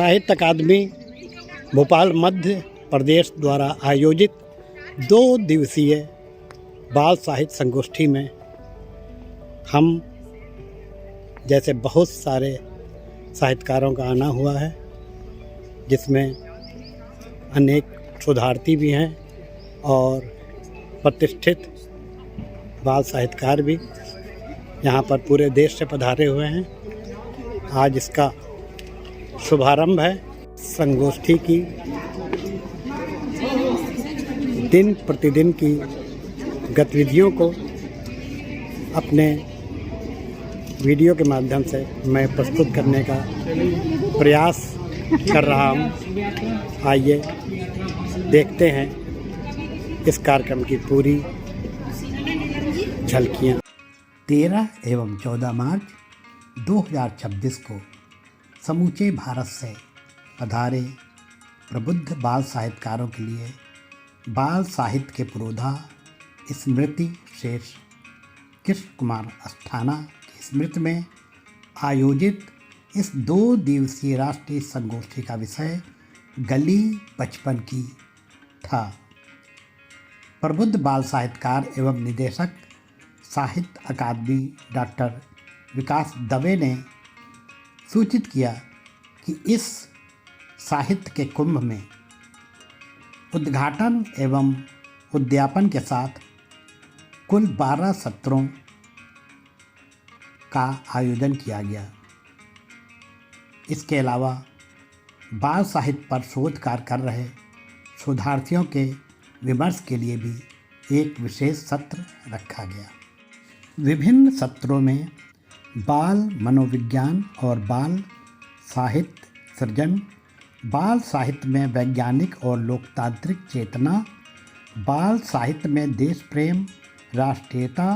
साहित्य अकादमी भोपाल मध्य प्रदेश द्वारा आयोजित 2 दिवसीय बाल साहित्य संगोष्ठी में हम जैसे बहुत सारे साहित्यकारों का आना हुआ है, जिसमें अनेक शोधार्थी भी हैं और प्रतिष्ठित बाल साहित्यकार भी यहाँ पर पूरे देश से पधारे हुए हैं। आज इसका शुभारंभ है। संगोष्ठी की दिन प्रतिदिन की गतिविधियों को अपने वीडियो के माध्यम से मैं प्रस्तुत करने का प्रयास कर रहा हूँ। आइए देखते हैं इस कार्यक्रम की पूरी झलकियाँ। 13 एवं 14 मार्च 2026 को समूचे भारत से पधारे प्रबुद्ध बाल साहित्यकारों के लिए बाल साहित्य के पुरोधा स्मृति शेष कृष्ण कुमार अस्थाना की स्मृति में आयोजित इस 2 दिवसीय राष्ट्रीय संगोष्ठी का विषय गली बचपन की था। प्रबुद्ध बाल साहित्यकार एवं निदेशक साहित्य अकादमी डॉक्टर विकास दवे ने सूचित किया कि इस साहित्य के कुंभ में उद्घाटन एवं उद्यापन के साथ कुल 12 सत्रों का आयोजन किया गया। इसके अलावा बाल साहित्य पर शोध कार्य कर रहे शोधार्थियों के विमर्श के लिए भी एक विशेष सत्र रखा गया। विभिन्न सत्रों में बाल मनोविज्ञान और बाल साहित्य सृजन, बाल साहित्य में वैज्ञानिक और लोकतांत्रिक चेतना, बाल साहित्य में देश प्रेम, राष्ट्रीयता,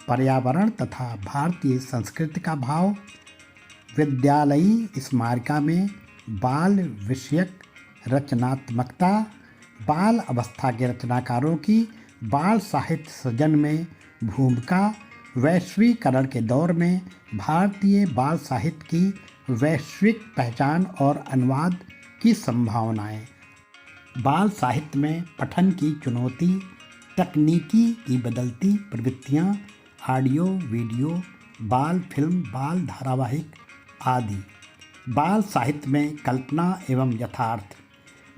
पर्यावरण तथा भारतीय संस्कृति का भाव, विद्यालयी स्मारिका में बाल विषयक रचनात्मकता, बाल अवस्था के रचनाकारों की बाल साहित्य सृजन में भूमिका, वैश्वीकरण के दौर में भारतीय बाल साहित्य की वैश्विक पहचान और अनुवाद की संभावनाएं, बाल साहित्य में पठन की चुनौती, तकनीकी की बदलती प्रवृत्तियां, ऑडियो वीडियो, बाल फिल्म, बाल धारावाहिक आदि, बाल साहित्य में कल्पना एवं यथार्थ,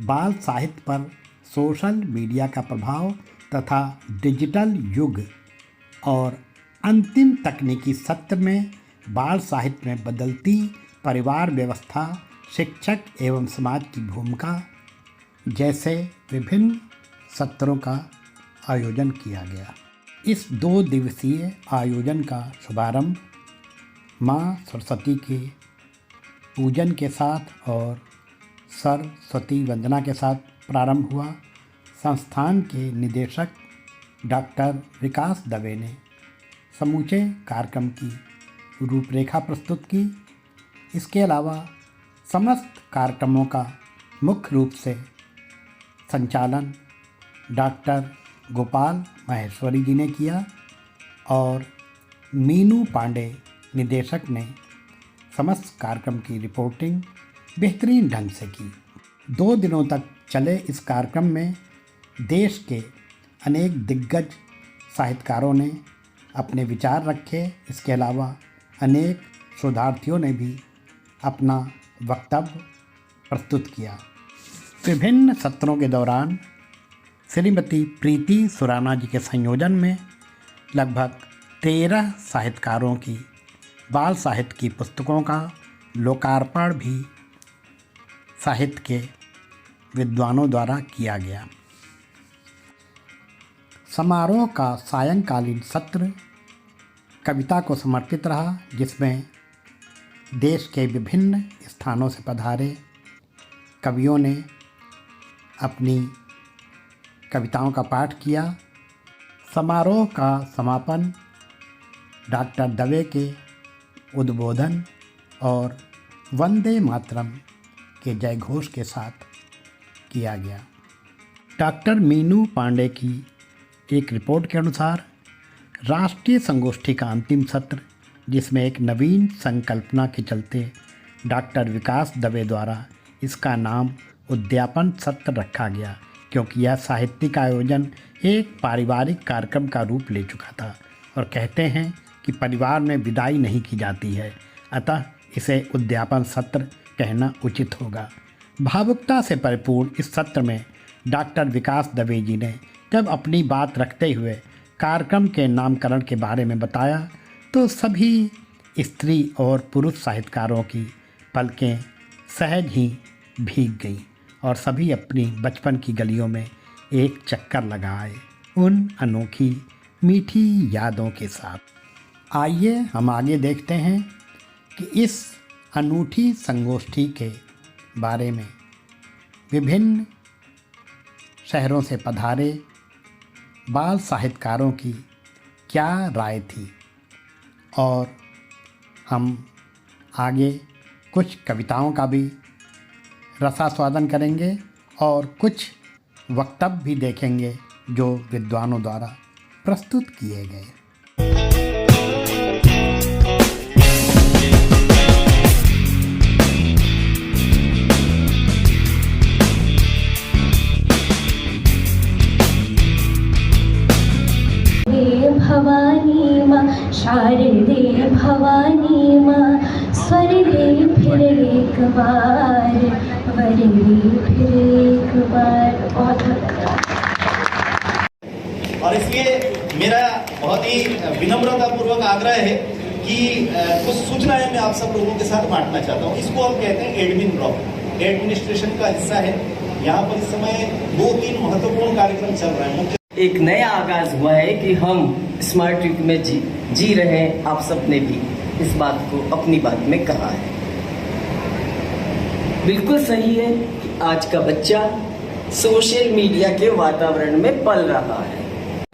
बाल साहित्य पर सोशल मीडिया का प्रभाव तथा डिजिटल युग, और अंतिम तकनीकी सत्र में बाल साहित्य में बदलती परिवार व्यवस्था, शिक्षक एवं समाज की भूमिका जैसे विभिन्न सत्रों का आयोजन किया गया। इस 2 दिवसीय आयोजन का शुभारंभ माँ सरस्वती के पूजन के साथ और सरस्वती वंदना के साथ प्रारंभ हुआ। संस्थान के निदेशक डॉक्टर विकास दवे ने समूचे कार्यक्रम की रूपरेखा प्रस्तुत की। इसके अलावा समस्त कार्यक्रमों का मुख्य रूप से संचालन डॉक्टर गोपाल माहेश्वरी जी ने किया और मीनू पांडे निदेशक ने समस्त कार्यक्रम की रिपोर्टिंग बेहतरीन ढंग से की। 2 दिनों तक चले इस कार्यक्रम में देश के अनेक दिग्गज साहित्यकारों ने अपने विचार रखे। इसके अलावा अनेक शोधार्थियों ने भी अपना वक्तव्य प्रस्तुत किया। विभिन्न सत्रों के दौरान श्रीमती प्रीति सुराना जी के संयोजन में लगभग 13 साहित्यकारों की बाल साहित्य की पुस्तकों का लोकार्पण भी साहित्य के विद्वानों द्वारा किया गया। समारोह का सायंकालीन सत्र कविता को समर्पित रहा, जिसमें देश के विभिन्न स्थानों से पधारे कवियों ने अपनी कविताओं का पाठ किया। समारोह का समापन डॉक्टर दवे के उद्बोधन और वंदे मातरम के जयघोष के साथ किया गया। डॉक्टर मीनू पांडे की एक रिपोर्ट के अनुसार राष्ट्रीय संगोष्ठी का अंतिम सत्र, जिसमें एक नवीन संकल्पना के चलते डॉक्टर विकास दवे द्वारा इसका नाम उद्यापन सत्र रखा गया, क्योंकि यह साहित्यिक आयोजन एक पारिवारिक कार्यक्रम का रूप ले चुका था और कहते हैं कि परिवार में विदाई नहीं की जाती है, अतः इसे उद्यापन सत्र कहना उचित होगा। भावुकता से परिपूर्ण इस सत्र में डॉक्टर विकास दवे जी ने जब अपनी बात रखते हुए कार्यक्रम के नामकरण के बारे में बताया तो सभी स्त्री और पुरुष साहित्यकारों की पलकें सहज ही भीग गईं और सभी अपनी बचपन की गलियों में एक चक्कर लगाए उन अनोखी मीठी यादों के साथ। आइए हम आगे देखते हैं कि इस अनूठी संगोष्ठी के बारे में विभिन्न शहरों से पधारे बाल साहित्यकारों की क्या राय थी, और हम आगे कुछ कविताओं का भी रसास्वादन करेंगे और कुछ वक्तव्य भी देखेंगे जो विद्वानों द्वारा प्रस्तुत किए गए। भवानी माँ शारदे भवानी माँ स्वर दे फिर एक बार, वर दे फिर एक बार। और इसलिए मेरा बहुत ही विनम्रतापूर्वक आग्रह है कि कुछ सूचनाएं मैं आप सब लोगों के साथ बांटना चाहता हूँ। इसको हम कहते हैं एडमिन ब्लॉक, एडमिनिस्ट्रेशन का हिस्सा है। यहाँ पर इस समय 2-3 महत्वपूर्ण कार्यक्रम चल रहे हैं। मुख्य एक नया आगाज हुआ है कि हम स्मार्ट युग में जी रहे हैं। आप सबने भी इस बात को अपनी बात में कहा है। बिल्कुल सही है कि आज का बच्चा सोशल मीडिया के वातावरण में पल रहा है।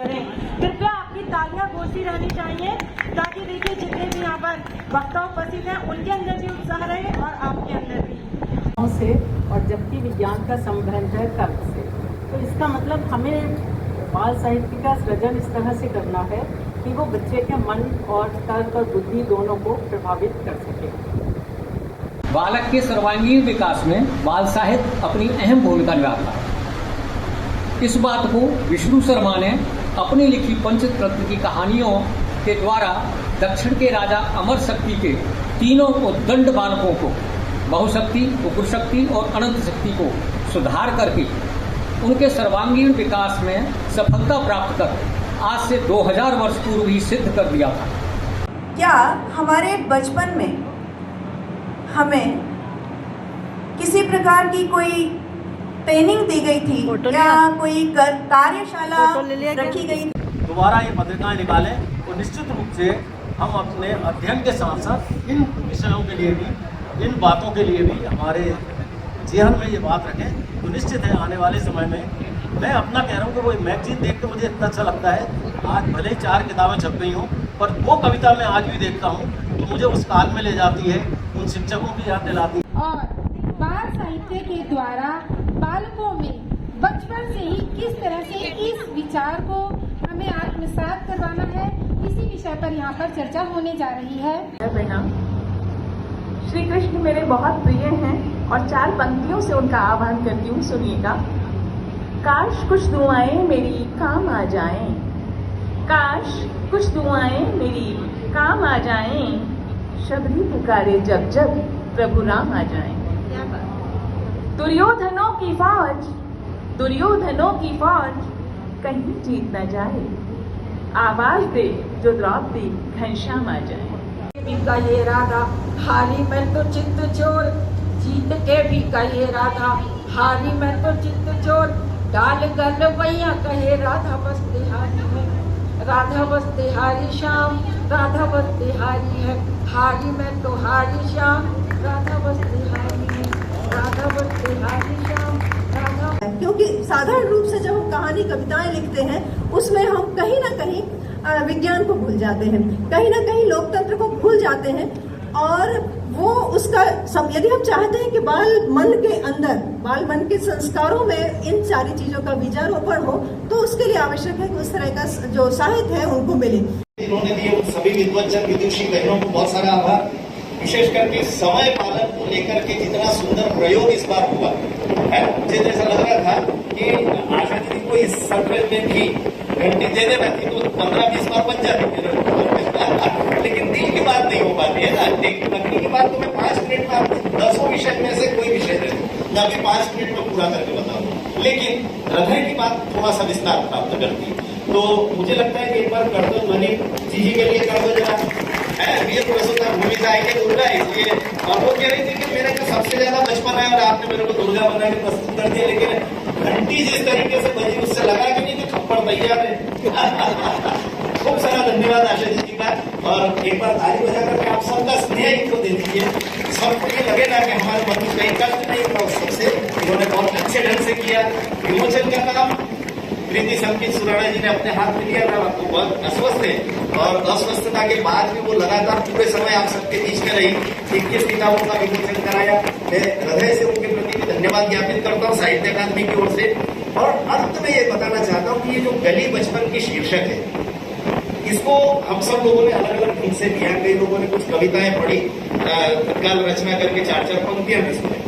कृपया आपकी तालियां गूंजती रहनी चाहिए ताकि देखिए जितने भी यहाँ पर वक्ता उपस्थित हैं उनके अंदर भी उत्साह रहे और आपके अंदर भी से। और जबकि विज्ञान का संबंध है तर्क से, तो इसका मतलब हमें बाल साहित्य का सृजन इस तरह से करना है कि वो बच्चे के मन और तर्क और बुद्धि दोनों को प्रभावित कर सके। बालक के सर्वांगीण विकास में बाल साहित्य अपनी अहम भूमिका निभाता है। इस बात को विष्णु शर्मा ने अपनी लिखी पंचतंत्र की कहानियों के द्वारा दक्षिण के राजा अमर शक्ति के तीनों उद्दंड बालकों को बहुशक्ति, उग्रशक्ति और अनंत शक्ति को सुधार करके उनके सर्वांगीण विकास में सफलता प्राप्त कर आज से 2000 वर्ष पूर्व ही सिद्ध कर दिया था। क्या हमारे बचपन में हमें किसी प्रकार की कोई ट्रेनिंग दी गई थी या कोई कार्यशाला रखी गई थी? दोबारा ये पत्रिकाएं निकालें तो निश्चित रूप से हम अपने अध्ययन के साथ साथ इन विषयों के लिए भी, इन बातों के लिए भी हमारे जेहन में ये बात रखें तो निश्चित है आने वाले समय में। मैं अपना कह रहा हूँ कि वो मैगजीन देख के मुझे इतना अच्छा लगता है। आज भले ही 4 किताबें छप गई हों, पर वो कविता मैं आज भी देखता हूँ तो मुझे उस काल में ले जाती है, उन शिक्षकों की याद दिलाती है। और बाल साहित्य के द्वारा बालकों में बचपन से ही किस तरह से इस विचार को हमें आत्मसात करवाना है, इसी विषय पर यहाँ पर चर्चा होने जा रही है। श्री कृष्ण मेरे बहुत प्रिय हैं और 4 पंक्तियों से उनका आह्वान करती हूँ, सुनिएगा। काश कुछ दुआएं मेरी काम आ जाएं, काश कुछ दुआएं मेरी काम आ जाएं, शबरी पुकारे जब जब प्रभु राम आ जाएं। दुर्योधनों की फौज कहीं जीत न जाए, आवाज दे जो द्रौपदी घनश्याम आ जाए। का ये राधा हारी मैं तो चित्त चोर, जीत के भी का ये राधा हारी मैं तो चित्त चोर, डाल गल वैया कहे राधा बस तिहारी है, राधा बस तिहारी श्याम, राधा बस तिहारी है, हारी मैं तो हारी श्याम, राधा बस तिहारी है, राधा बस तिहारी श्याम, राधा। क्योंकि साधारण रूप से जब हम कहानी कविताएं लिखते हैं उसमें हम कहीं ना कहीं विज्ञान को भूल जाते हैं, कहीं ना कहीं लोकतंत्र को भूल जाते हैं, और वो उसका यदि हम चाहते हैं कि बाल मन के संस्कारों में इन सारी चीजों का बीजारोपण हो, तो उसके लिए आवश्यक है कि उस तरह का जो साहित्य है उनको मिले। इन्होंने दिए सभी विद्वज्जन विदुषी बहनों को बहुत सारा आभार। विशेष करके समय पालन को लेकर के जितना सुंदर प्रयोग इस बार हुआ है, मुझे तो ऐसा लग रहा था कि आशा दीदी को इस सत्र में भी घंटी दे देना थी तो 15-20 बार बन जाती, लेकिन दिल की बात नहीं हो पाती है ना। तकनीकी बात तो मैं 5 मिनट में आपको 10 विषय में से कोई विषय दे दूँ या भी 5 मिनट में पूरा करके बता दूँ, लेकिन हृदय की बात थोड़ा सा विस्तार प्राप्त करती है। तो मुझे लगता है कि एक बार कर दो ध्वनि जी के लिए कर दो जरा, ये थोड़ा सा भूमि जाएंगे दुर्गा, इसलिए और वो कह रही थी कि मेरे को सबसे ज्यादा बचपन है और आपने मेरे को दुर्गा बना के प्रस्तुत कर दिया, लेकिन घंटी जिस तरीके से बजी उससे लगा कि नहीं कि थप्पड़ तैयार है। खूब सारा धन्यवाद आशा जी का, और एक बार ताली बजा करके आप सबका स्नेह इनको दे दीजिए, सबको ये लगे ना कि हमारे मन में कहीं कष्ट नहीं था उस सबसे, इन्होंने बहुत अच्छे ढंग से किया। विमोचन का काम प्रीति संकित सुराणा जी ने अपने हाथ में लिया था, आपको बहुत अस्वस्थ है और अस्वस्थता के बाद भी वो लगातार पूरे समय आप सबके बीच में रही, 21 किताबों का विमोचन कराया। मैं हृदय से उनके प्रति भी धन्यवाद ज्ञापित करता हूँ साहित्य अकादमी की ओर से। और अंत में ये बताना चाहता हूँ कि ये जो गली बचपन की शीर्षक है, इसको हम सब लोगों ने अलग अलग ढंग से लिया। कई लोगों ने कुछ कविताएं पढ़ी, तत्काल रचना करके 4-4 पंक्तियां भी सुनी।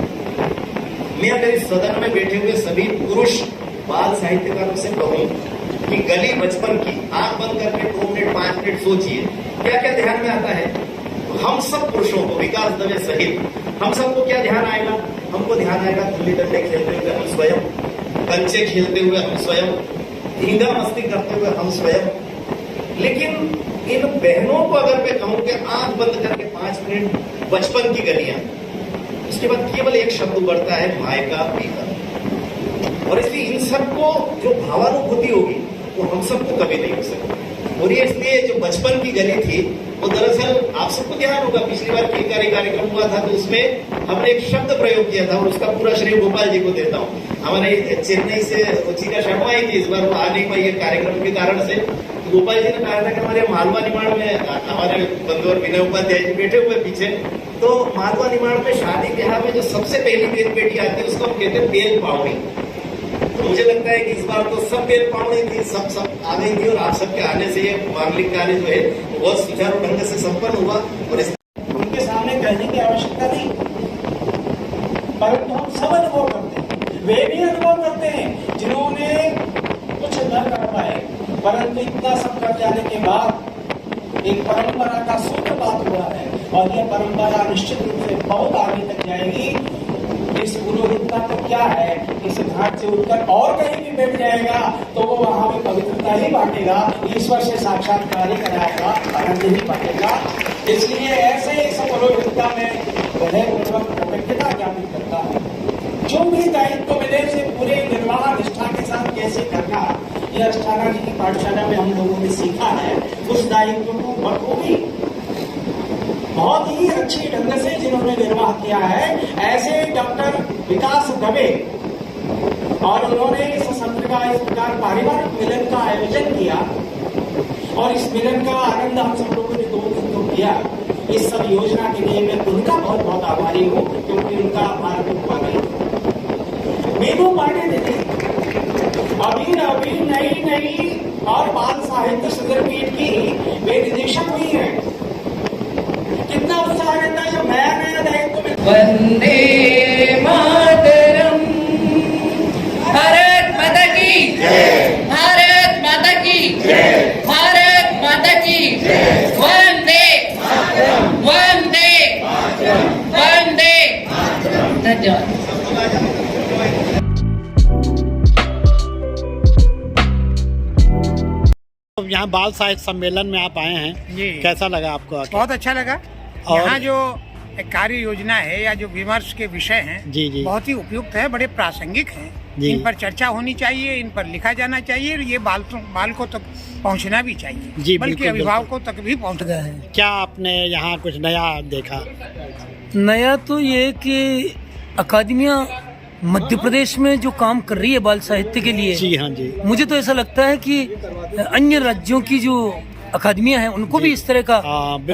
मैं अगर इस सदन में बैठे हुए सभी पुरुष बाल साहित्यकारों से कहूं कि गली बचपन की आंख बंद करके 2 मिनट 5 मिनट सोचिए क्या क्या ध्यान में आता है। हम सब पुरुषों को, विकास दवे सहित हम सबको क्या ध्यान आएगा? हमको ध्यान आएगा गुल्ली डंडे खेलते हुए हम स्वयं, कंचे खेलते हुए हम स्वयं, धींगा मस्ती करते हुए हम स्वयं। लेकिन इन बहनों को अगर मैं कहूं कि आंख बंद करके 5 मिनट बचपन की गलियां, उसके बाद केवल एक शब्द उभरता है, मायका पिता। और इसलिए इन सबको जो भावानुभूति होगी वो हम सबको कभी नहीं हो सकती। और ये इसलिए जो बचपन की गली थी वो दरअसल आप सबको ध्यान होगा, पिछली बार किलकारी कार्यक्रम हुआ था तो उसमें हमने एक शब्द प्रयोग किया था और उसका पूरा श्रेय गोपाल जी को देता हूँ। हमारे चेन्नई से रुचिका शर्मा आई थी, इस बार वो आ नहीं पाई है कार्यक्रम के कारण से। तो गोपाल जी ने कहा था कि हमारे मालवा निमाड़ में हमारे बंधु और विनय उपाध्याय जी बैठे हुए पीछे, तो मालवा निमाड़ में शादी ब्याह में जो सबसे पहली बेल बेटी आती है उसको हम कहते हैं बेल पावनी। तो मुझे लगता है कि इस बार तो सब बेल पावनी थी, सब आ गई थी और आप सबके आने से ये मांगलिक कार्य जो है बहुत सुचारू ढंग से संपन्न हुआ। और उनके सामने कहने की आवश्यकता नहीं, परंतु हम सब अनुभव करते हैं, वे भी अनुभव करते हैं जिन्होंने कुछ न कर पाए, परंतु इतना सब कर जाने के बाद एक परंपरा का सूत्रपात हुआ है और यह परंपरा निश्चित रूप से बहुत आगे तक जाएगी। इस पुरोहित का तो क्या है, इस घाट से उठकर और कहीं भी बैठ जाएगा तो वो वहां भी पवित्रता ही बांटेगा, ईश्वर से साक्षात्कार ही कराएगा, आनंद ही बांटेगा। इसलिए ऐसे इस पुरोहित का मैं हृदयपूर्वक कृतज्ञता ज्ञापित करता हूँ। जो भी दायित्व मिले से पूरे निर्वाह निष्ठा के साथ कैसे करना, यह अष्टाना जी की पाठशाला में हम लोगों ने सीखा है। उस दायित्व को बखूबी बहुत ही अच्छी ढंग से जिन्होंने निर्वाह किया है, ऐसे डॉक्टर विकास दवे, और उन्होंने इस सत्र का इस प्रकार पारिवारिक मिलन का आयोजन किया और इस मिलन का आनंद हम सब लोगों ने 2 दिन तो किया। इस सब योजना के लिए मैं उनका बहुत बहुत आभारी हूँ, क्योंकि उनका भारत हुआ नहीं। मीनू पांडे दीदी अभी नई और बाल साहित्य सदरपीठ की वे निदेशक हुई है। कितना उत्साह रहता है जब नया दायित्व में। वंदे मातरम, भारत माता की जय, भारत माता की जय, भारत माता की जय, वंदे मातरम, वंदे मातरम, वंदे मातरम। धन्यवाद। यहाँ बाल साहित्य सम्मेलन में आप आए हैं, कैसा लगा आपको आके? बहुत अच्छा लगा। यहाँ जो कार्य योजना है या जो विमर्श के विषय हैं, जी बहुत ही उपयुक्त है, बड़े प्रासंगिक हैं। इन पर चर्चा होनी चाहिए, इन पर लिखा जाना चाहिए, ये बालकों तक पहुँचना भी चाहिए, बल्कि अभिभावकों तक भी पहुँच गया है। क्या आपने यहाँ कुछ नया देखा? नया तो ये कि अकादमियाँ मध्य प्रदेश में जो काम कर रही है बाल साहित्य के लिए, जी हाँ जी, मुझे तो ऐसा लगता है कि अन्य राज्यों की जो अकादमियां हैं उनको भी इस तरह का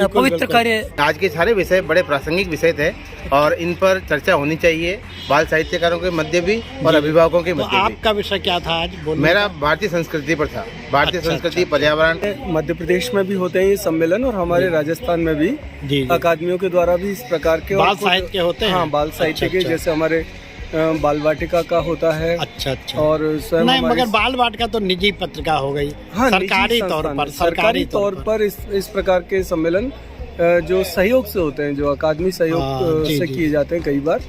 पवित्र कार्य। आज के सारे विषय बड़े प्रासंगिक विषय थे और इन पर चर्चा होनी चाहिए, बाल साहित्यकारों के मध्य भी और अभिभावकों के मध्य भी। आपका विषय क्या था आज? मेरा भारतीय संस्कृति पर था। भारतीय संस्कृति, पर्यावरण। मध्य प्रदेश में भी होते हैं ये सम्मेलन और हमारे राजस्थान में भी अकादमियों के द्वारा भी इस प्रकार के बाल साहित्य के होते हैं। हाँ, बाल साहित्य के, जैसे हमारे बाल वाटिका का होता है। अच्छा। और नहीं, मगर बाल वाटिका तो निजी पत्रिका हो गई। हाँ, सरकारी तौर पर इस प्रकार के सम्मेलन जो सहयोग से होते हैं, जो अकादमी सहयोग से किए जाते हैं कई बार,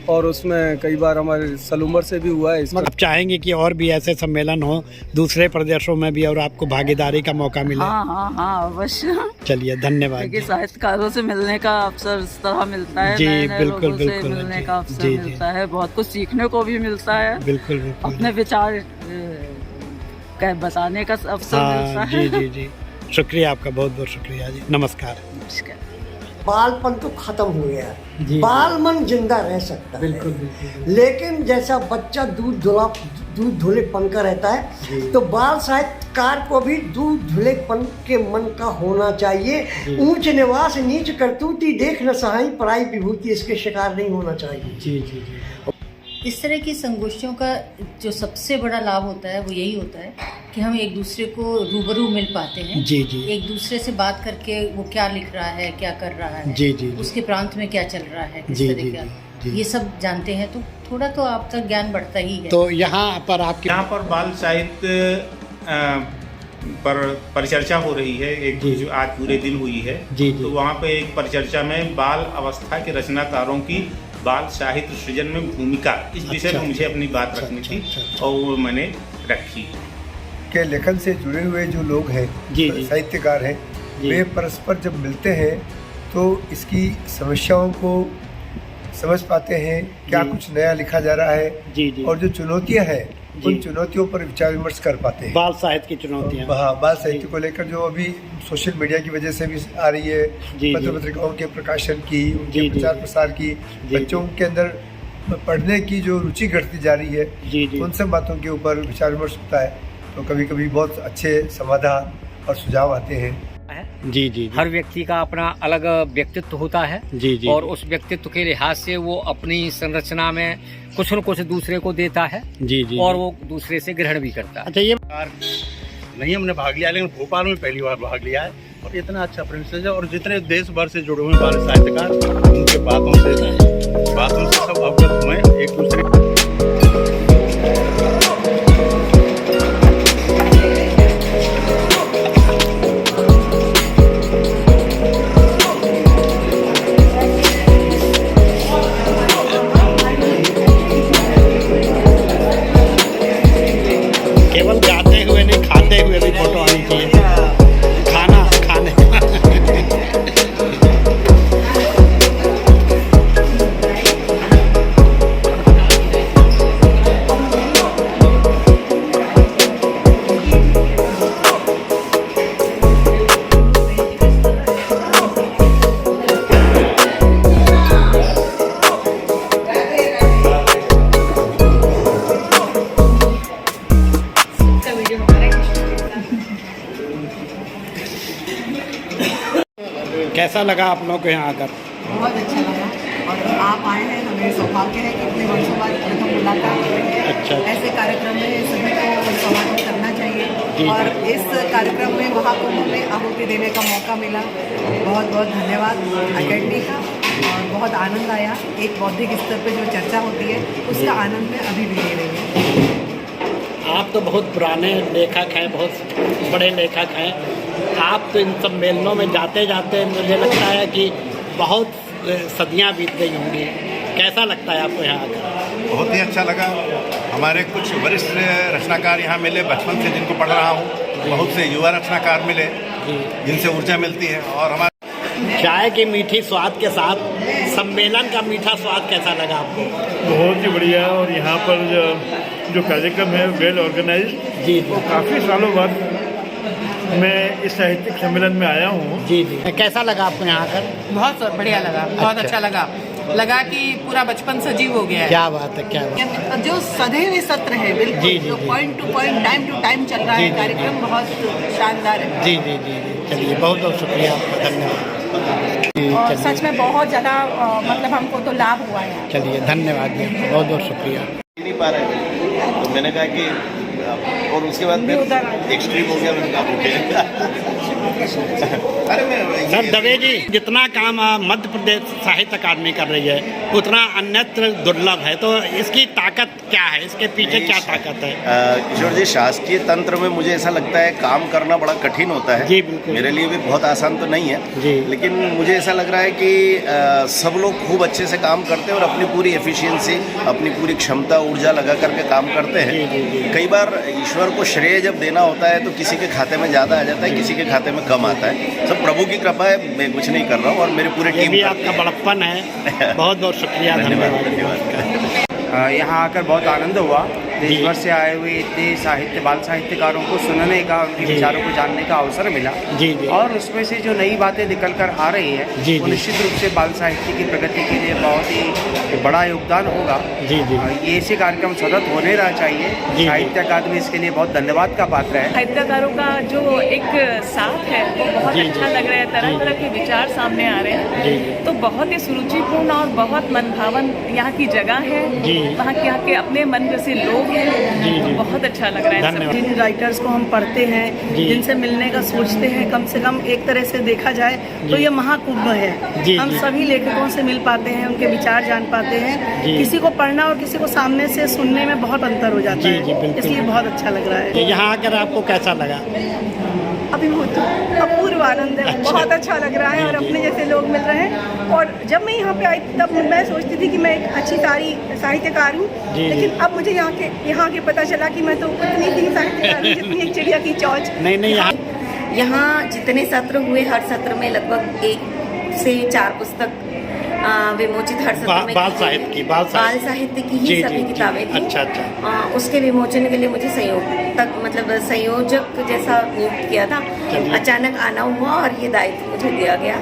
और उसमें कई बार हमारे सलूमर से भी हुआ है। मतलब चाहेंगे कि और भी ऐसे सम्मेलन हो दूसरे प्रदेशों में भी और आपको भागीदारी का मौका मिले। हाँ अवश्य। चलिए, धन्यवाद। देखिए, साहित्यकारों से मिलने का अवसर इस तरह मिलता है, जी नए बिल्कुल लोगों से मिलने का अवसर मिलता है, बहुत कुछ सीखने को भी मिलता है। बिल्कुल। अपने विचार बताने का अवसर मिलता है। जी। शुक्रिया आपका, बहुत बहुत शुक्रिया जी। नमस्कार। बालपन तो खत्म हो गया है, बाल मन जिंदा रह सकता है। बिल्कुल। लेकिन जैसा बच्चा दूध धुलेपन का रहता है, तो बाल साहित्यकार को भी दूध धुलेपन के मन का होना चाहिए। ऊंच निवास नीच करतूती देख न सहाई, पराई विभूति इसके शिकार नहीं होना चाहिए। जी। इस तरह की संगोष्ठियों का जो सबसे बड़ा लाभ होता है वो यही होता है कि हम एक दूसरे को रूबरू मिल पाते हैं। जी। एक दूसरे से बात करके वो क्या लिख रहा है, क्या कर रहा है, जी। उसके प्रांत में क्या चल रहा है, किस तरह का, ये सब जानते हैं, तो थोड़ा तो आप तक ज्ञान बढ़ता ही है। तो यहाँ पर बाल साहित्य पर परिचर्चा हो रही है, एक जो आज पूरे दिन हुई है। तो वहाँ पे एक परिचर्चा में बाल अवस्था के रचनाकारों की बाल साहित्य सृजन में भूमिका, इस विषय पर मुझे अपनी बात रखनी थी और वो मैंने रखी। के लेखन से जुड़े हुए जो लोग हैं, साहित्यकार हैं, वे परस्पर जब मिलते हैं तो इसकी समस्याओं को समझ पाते हैं, क्या कुछ नया लिखा जा रहा है, और जो चुनौतियां हैं उन चुनौतियों पर विचार विमर्श कर पाते हैं। बाल साहित्य की चुनौतियां। हाँ, बाल साहित्य को लेकर जो अभी सोशल मीडिया की वजह से भी आ रही है, पत्र पत्रिकाओं के प्रकाशन की, उनके प्रचार प्रसार की, बच्चों के अंदर पढ़ने की जो रुचि घटती जा रही है, उन सब बातों के ऊपर विचार विमर्श होता है। तो कभी कभी बहुत अच्छे समाधान और सुझाव आते हैं। जी। हर व्यक्ति का अपना अलग व्यक्तित्व होता है। जी। और उस व्यक्तित्व के लिहाज से वो अपनी संरचना में कुछ न कुछ दूसरे को देता है। जी। और वो दूसरे से ग्रहण भी करता है। अच्छा, ये नहीं हमने भाग लिया, लेकिन भोपाल में पहली बार भाग लिया है और इतना अच्छा प्रिंसेस है। और जितने देश भर से जुड़े हुए बाल साहित्यकार, उनके बातों से सब अवगत हुए एक दूसरे। केवल गाते हुए नहीं, खाते हुए भी फोटो आनी चाहिए। खाने कैसा लगा आप लोगों को यहाँ आकर? बहुत अच्छा लगा, और आप आए हैं, हमें सौभाग्य है कि इतने वर्षों बाद प्रथम मुलाकात है। अच्छा। ऐसे कार्यक्रम में सभी को समागम करना चाहिए, और इस कार्यक्रम में महाकुंभ में आहुति देने का मौका मिला। बहुत बहुत धन्यवाद अकेडमी का, और बहुत आनंद आया। एक बौद्धिक स्तर पर जो चर्चा होती है उसका आनंद मैं अभी भी ले रही हूँ। आप तो बहुत पुराने लेखक हैं, बहुत बड़े लेखक हैं। आप तो इन सम्मेलनों में जाते जाते मुझे लगता है कि बहुत सदियां बीत गई होंगी। कैसा लगता है आपको यहाँ आकर? बहुत ही अच्छा लगा। हमारे कुछ वरिष्ठ रचनाकार यहाँ मिले, बचपन से जिनको पढ़ रहा हूँ। बहुत से युवा रचनाकार मिले जिनसे ऊर्जा मिलती है। और हमारे चाय की मीठी स्वाद के साथ सम्मेलन का मीठा स्वाद कैसा लगा आपको? बहुत ही बढ़िया। और यहाँ पर जो कार्यक्रम है वेल ऑर्गेनाइज्ड। जी। वो काफ़ी सालों बाद मैं इस साहित्यिक सम्मेलन में आया हूँ। जी। कैसा लगा आपको यहाँ आकर? बहुत बढ़िया लगा, बहुत अच्छा लगा। लगा कि पूरा बचपन सजीव हो गया है। क्या बात है, क्या बात है। जो सदैव सत्र है बिल्कुल, जो point to point time to time चल रहा है कार्यक्रम, बहुत शानदार है। जी जी जी जी, चलिए बहुत बहुत शुक्रिया आपका, धन्यवाद। और सच में बहुत ज़्यादा मतलब हमको तो लाभ हुआ है। चलिए धन्यवाद जी, बहुत बहुत शुक्रिया। नहीं पा रहे थे तो मैंने कहा कि, और उसके बाद फिर एक्सट्रीम हो गया, मैंने कहा अरे सर दवे जी, जितना काम मध्य प्रदेश साहित्य अकादमी कर रही है उतना अन्यत्र दुर्लभ है, तो इसकी ताकत क्या है, इसके पीछे क्या ताकत है? किशोर जी, शासकीय तंत्र में मुझे ऐसा लगता है काम करना बड़ा कठिन होता है। जी बिल्कुल, मेरे लिए भी बहुत आसान तो नहीं है जी, लेकिन मुझे ऐसा लग रहा है कि सब लोग खूब अच्छे से काम करते हैं और अपनी पूरी एफिशिएंसी, अपनी पूरी क्षमता, ऊर्जा लगा करके काम करते हैं। कई बार ईश्वर को श्रेय जब देना होता है तो किसी के खाते में ज़्यादा आ जाता है, किसी के खाते में कम आता है। सब प्रभु की कृपा है, मैं कुछ नहीं कर रहा हूँ और मेरी पूरी टीम। भी आपका बड़प्पन है, बहुत बहुत शुक्रिया, धन्यवाद। यहाँ आकर बहुत आनंद हुआ। देश भर से आए हुए इतने बाल साहित्यकारों को सुनने का, उनके विचारों को जानने का अवसर मिला जी जी, और उसमें से जो नई बातें निकल कर आ रही है वो निश्चित रूप से बाल साहित्य की प्रगति के लिए बहुत ही बड़ा योगदान होगा। जी जी, ये ऐसे कार्यक्रम सतत होने रहना चाहिए। साहित्य अकादमी इसके लिए बहुत धन्यवाद का पात्र है। साहित्यकारों का जो एक साथ है वो बहुत अच्छा लग रहा है, तरह तरह के विचार सामने आ रहे हैं, तो बहुत ही सुरुचिपूर्ण और बहुत मनभावन यहाँ की जगह है, वहाँ के अपने मन जैसे लोग हैं, तो बहुत अच्छा लग रहा है। जिन राइटर्स को हम पढ़ते हैं, जिनसे मिलने का सोचते हैं, कम से कम एक तरह से देखा जाए तो ये महाकुंभ है। हम सभी लेखकों से मिल पाते हैं, उनके विचार जान पाते हैं। किसी को पढ़ना और किसी को सामने से सुनने में बहुत अंतर हो जाता है, इसलिए बहुत अच्छा लग रहा है। यहाँ आकर आपको कैसा लगा? अभिभूत, अपूर्व आनंद है, बहुत अच्छा लग रहा है और अपने जैसे लोग मिल रहे हैं। और जब मैं यहाँ पे आई तब मैं सोचती थी कि मैं एक अच्छी साहित्यकार हूँ, लेकिन अब मुझे यहाँ के पता चला कि मैं तो उतनी ही साहित्यकार हूँ जितनी एक चिड़िया की चौंच। नहीं, यहाँ जितने सत्र हुए, हर सत्र में लगभग 1 से 4 पुस्तक विमोचित, हर सत्र में बाल साहित्य की ही सभी किताबें थी। अच्छा। उसके विमोचन के लिए मुझे संयोजक जैसा नियुक्त किया था। अचानक आना हुआ और ये दायित्व मुझे दिया गया।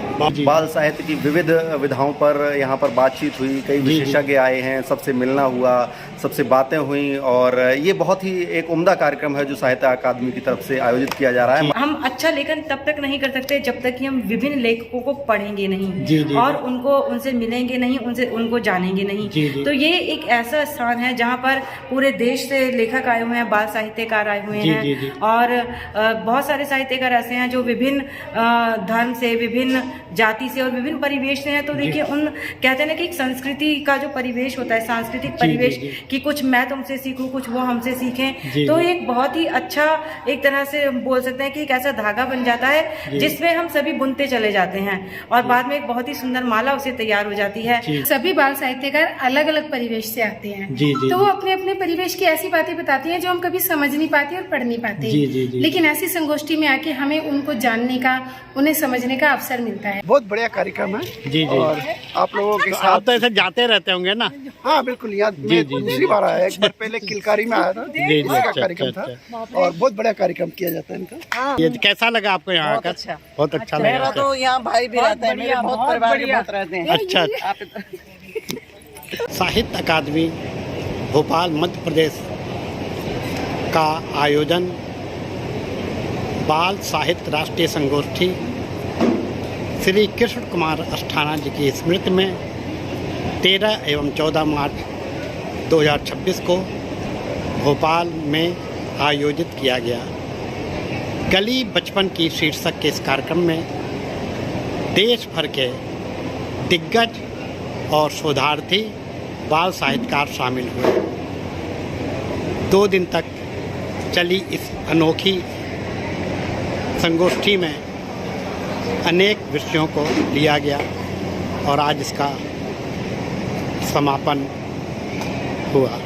बाल साहित्य की विविध विधाओं पर यहाँ पर बातचीत हुई, कई विशेषज्ञ आए हैं, सबसे मिलना हुआ, सबसे बातें हुई, और ये बहुत ही एक उम्दा कार्यक्रम है जो साहित्य अकादमी की तरफ से आयोजित किया जा रहा है। हम अच्छा लेखन तब तक नहीं कर सकते जब तक कि हम विभिन्न लेखकों को पढ़ेंगे नहीं और उनसे मिलेंगे नहीं, उनको जानेंगे नहीं। तो ये एक ऐसा स्थान है जहाँ पर पूरे देश से लेखक आए हुए हैं, बाल साहित्यकार आए हुए हैं, और बहुत सारे साहित्यकार ऐसे हैं जो विभिन्न धर्म से, विभिन्न जाति से और विभिन्न परिवेश से हैं। तो देखिए, उन कहते हैं ना कि एक संस्कृति का जो परिवेश होता है, सांस्कृतिक परिवेश, कि कुछ मैं तुमसे सीखूं, कुछ वो हमसे सीखें, तो एक बहुत ही अच्छा, एक तरह से बोल सकते हैं कि एक ऐसा धागा बन जाता है जिसमें हम सभी बुनते चले जाते हैं और बाद में एक बहुत ही सुंदर माला उसे तैयार हो जाती है। सभी बाल साहित्यकार अलग अलग परिवेश से आते हैं, तो वो अपने अपने परिवेश की ऐसी बातें बताती हैं जो हम कभी समझ नहीं पाते और पढ़ नहीं पाते, लेकिन ऐसी संगोष्ठी में आके हमें उनको जानने का, उन्हें समझने का अवसर मिलता है। बहुत बढ़िया कार्यक्रम है। जी, और आप लोगों के साथ आप तो ऐसे जाते रहते होंगे ना? हाँ बिल्कुल, यहाँ मैं दूसरी बार आया, एक बार पहले किलकारी में आया था, इसका कार्यक्रम था और बहुत बड़ा कार्यक्रम किया जाता है इनका। ये कैसा लगा आपको यहाँ आकर? बहुत अच्छा लगा। मेरा तो यहाँ भाई भी रहता है, मेरे बहुत परिवार के बहुत रहते हैं। अच्छा। साहित्य अकादमी भोपाल मध्य प्रदेश का आयोजन बाल साहित्य राष्ट्रीय संगोष्ठी श्री कृष्ण कुमार अस्थाना जी की स्मृति में 13 एवं 14 मार्च 2026 को भोपाल में आयोजित किया गया। गली बचपन की शीर्षक के इस कार्यक्रम में देश भर के दिग्गज और शोधार्थी बाल साहित्यकार शामिल हुए। 2 दिन तक चली इस अनोखी संगोष्ठी में अनेक विषयों को लिया गया और आज इसका समापन हुआ।